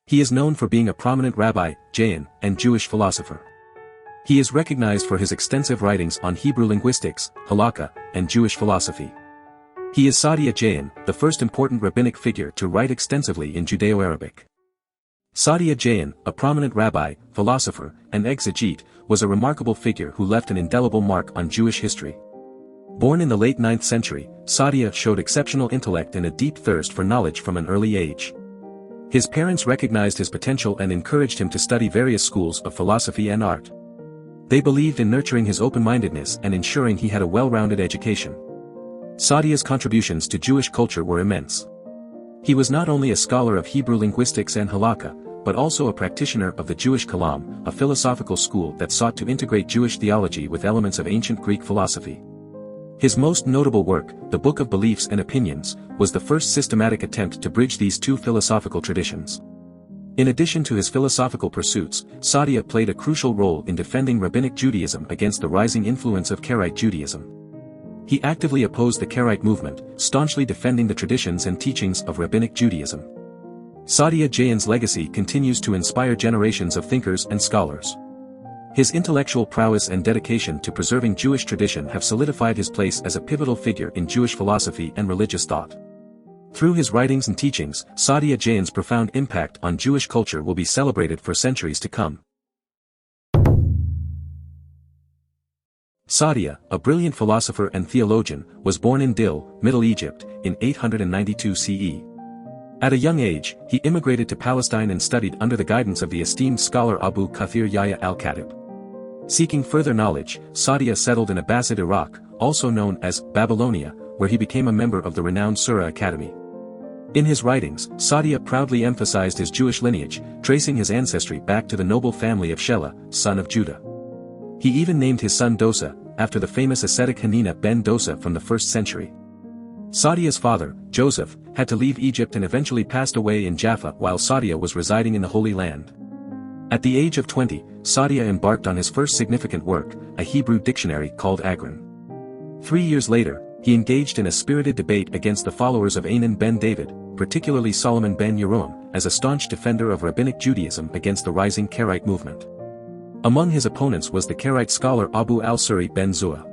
He is known for being a prominent rabbi, Jain, and Jewish philosopher. He is recognized for his extensive writings on Hebrew linguistics, halakha, and Jewish philosophy. He is Saadia Gaon, the first important rabbinic figure to write extensively in Judeo-Arabic. Saadia Gaon, a prominent rabbi, philosopher, and exegete, was a remarkable figure who left an indelible mark on Jewish history. Born in the late 9th century, Saadia showed exceptional intellect and a deep thirst for knowledge from an early age. His parents recognized his potential and encouraged him to study various schools of philosophy and art. They believed in nurturing his open-mindedness and ensuring he had a well-rounded education. Saadia's contributions to Jewish culture were immense. He was not only a scholar of Hebrew linguistics and halakha, but also a practitioner of the Jewish Kalam, a philosophical school that sought to integrate Jewish theology with elements of ancient Greek philosophy. His most notable work, the Book of Beliefs and Opinions, was the first systematic attempt to bridge these two philosophical traditions. In addition to his philosophical pursuits, Saadia played a crucial role in defending Rabbinic Judaism against the rising influence of Karaite Judaism. He actively opposed the Karaite movement, staunchly defending the traditions and teachings of Rabbinic Judaism. Saadia Gaon's legacy continues to inspire generations of thinkers and scholars. His intellectual prowess and dedication to preserving Jewish tradition have solidified his place as a pivotal figure in Jewish philosophy and religious thought. Through his writings and teachings, Saadia Gaon's profound impact on Jewish culture will be celebrated for centuries to come. Saadia, a brilliant philosopher and theologian, was born in Dil, Middle Egypt, in 892 CE. At a young age, he immigrated to Palestine and studied under the guidance of the esteemed scholar Abu Kathir Yahya al-Khatib. Seeking further knowledge, Saadia settled in Abbasid Iraq, also known as Babylonia, where he became a member of the renowned Surah Academy. In his writings, Saadia proudly emphasized his Jewish lineage, tracing his ancestry back to the noble family of Shelah, son of Judah. He even named his son Dosa, after the famous ascetic Hanina ben Dosa from the 1st century. Saadia's father, Joseph, had to leave Egypt and eventually passed away in Jaffa while Saadia was residing in the Holy Land. At the age of 20, Saadia embarked on his first significant work, a Hebrew dictionary called Agron. 3 years later, he engaged in a spirited debate against the followers of Anan ben David, particularly Solomon ben Yeroam, as a staunch defender of Rabbinic Judaism against the rising Karaite movement. Among his opponents was the Karaite scholar Abu al-Suri ben Zua.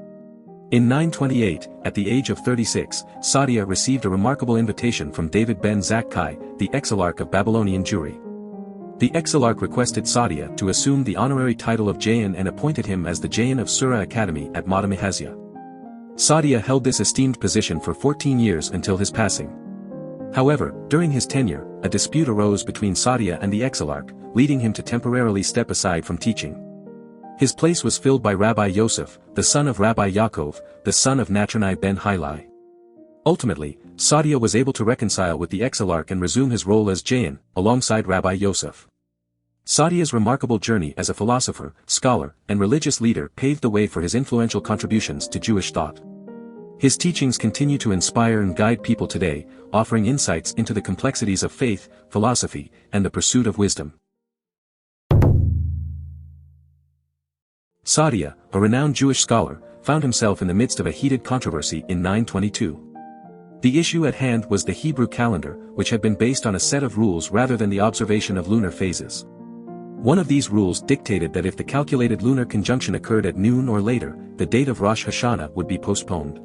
In 928, at the age of 36, Saadia received a remarkable invitation from David ben Zakkai, the exilarch of Babylonian Jewry. The exilarch requested Saadia to assume the honorary title of Jain and appointed him as the Jain of Surah Academy at Matamihazia. Saadia held this esteemed position for 14 years until his passing. However, during his tenure, a dispute arose between Saadia and the exilarch, leading him to temporarily step aside from teaching. His place was filled by Rabbi Yosef, the son of Rabbi Yaakov, the son of Natronai ben Hillai. Ultimately, Saadia was able to reconcile with the exilarch and resume his role as Jain, alongside Rabbi Yosef. Saadia's remarkable journey as a philosopher, scholar, and religious leader paved the way for his influential contributions to Jewish thought. His teachings continue to inspire and guide people today, offering insights into the complexities of faith, philosophy, and the pursuit of wisdom. Saadia, a renowned Jewish scholar, found himself in the midst of a heated controversy in 922. The issue at hand was the Hebrew calendar, which had been based on a set of rules rather than the observation of lunar phases. One of these rules dictated that if the calculated lunar conjunction occurred at noon or later, the date of Rosh Hashanah would be postponed.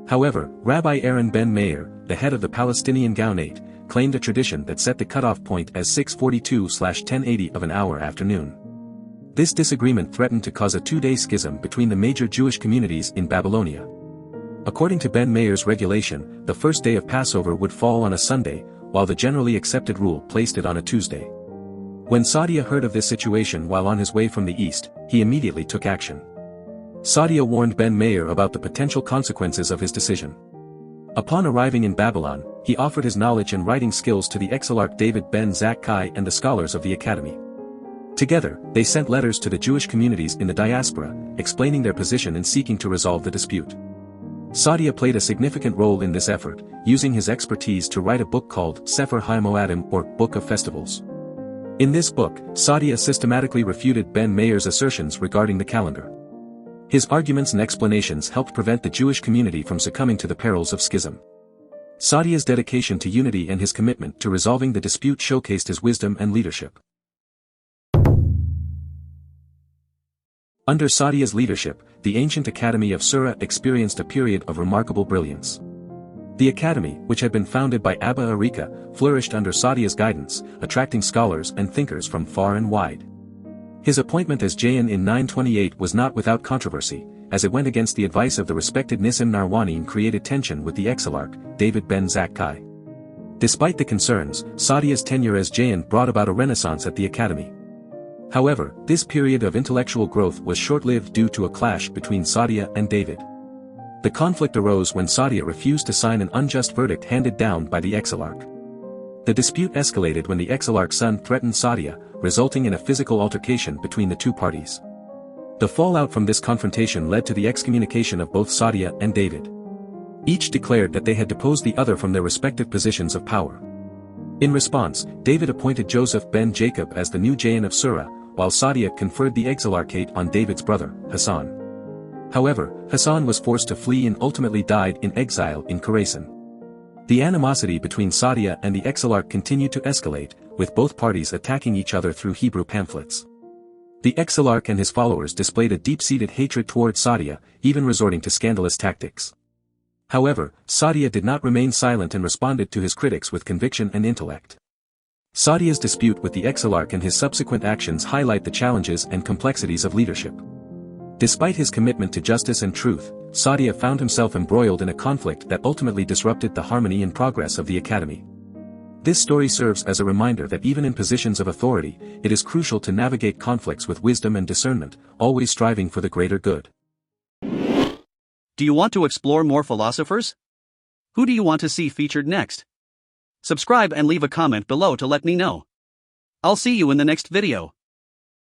However, Rabbi Aaron ben Meir, the head of the Palestinian Gaonate, claimed a tradition that set the cutoff point as 6:42/1080 of an hour after noon. This disagreement threatened to cause a 2-day schism between the major Jewish communities in Babylonia. According to Ben Meir's regulation, the first day of Passover would fall on a Sunday, while the generally accepted rule placed it on a Tuesday. When Saadia heard of this situation while on his way from the east, he immediately took action. Saadia warned Ben Meir about the potential consequences of his decision. Upon arriving in Babylon, he offered his knowledge and writing skills to the exilarch David ben Zakkai and the scholars of the academy. Together, they sent letters to the Jewish communities in the diaspora, explaining their position and seeking to resolve the dispute. Saadia played a significant role in this effort, using his expertise to write a book called Sefer HaMoadim, or Book of Festivals. In this book, Saadia systematically refuted Ben Meir's assertions regarding the calendar. His arguments and explanations helped prevent the Jewish community from succumbing to the perils of schism. Saadia's dedication to unity and his commitment to resolving the dispute showcased his wisdom and leadership. Under Saadia's leadership, the ancient Academy of Sura experienced a period of remarkable brilliance. The academy, which had been founded by Abba Arika, flourished under Saadia's guidance, attracting scholars and thinkers from far and wide. His appointment as Jayan in 928 was not without controversy, as it went against the advice of the respected Nisim Narwani and created tension with the exilarch, David ben Zakkai. Despite the concerns, Saadia's tenure as Jayan brought about a renaissance at the academy. However, this period of intellectual growth was short-lived due to a clash between Saadia and David. The conflict arose when Saadia refused to sign an unjust verdict handed down by the exilarch. The dispute escalated when the exilarch's son threatened Saadia, resulting in a physical altercation between the two parties. The fallout from this confrontation led to the excommunication of both Saadia and David. Each declared that they had deposed the other from their respective positions of power. In response, David appointed Joseph ben Jacob as the new Jayan of Sura, while Saadia conferred the exilarchate on David's brother, Hassan. However, Hassan was forced to flee and ultimately died in exile in Khorasan. The animosity between Saadia and the exilarch continued to escalate, with both parties attacking each other through Hebrew pamphlets. The exilarch and his followers displayed a deep-seated hatred toward Saadia, even resorting to scandalous tactics. However, Saadia did not remain silent and responded to his critics with conviction and intellect. Saadia's dispute with the exilarch and his subsequent actions highlight the challenges and complexities of leadership. Despite his commitment to justice and truth, Saadia found himself embroiled in a conflict that ultimately disrupted the harmony and progress of the academy. This story serves as a reminder that even in positions of authority, it is crucial to navigate conflicts with wisdom and discernment, always striving for the greater good. Do you want to explore more philosophers? Who do you want to see featured next? Subscribe and leave a comment below to let me know. I'll see you in the next video.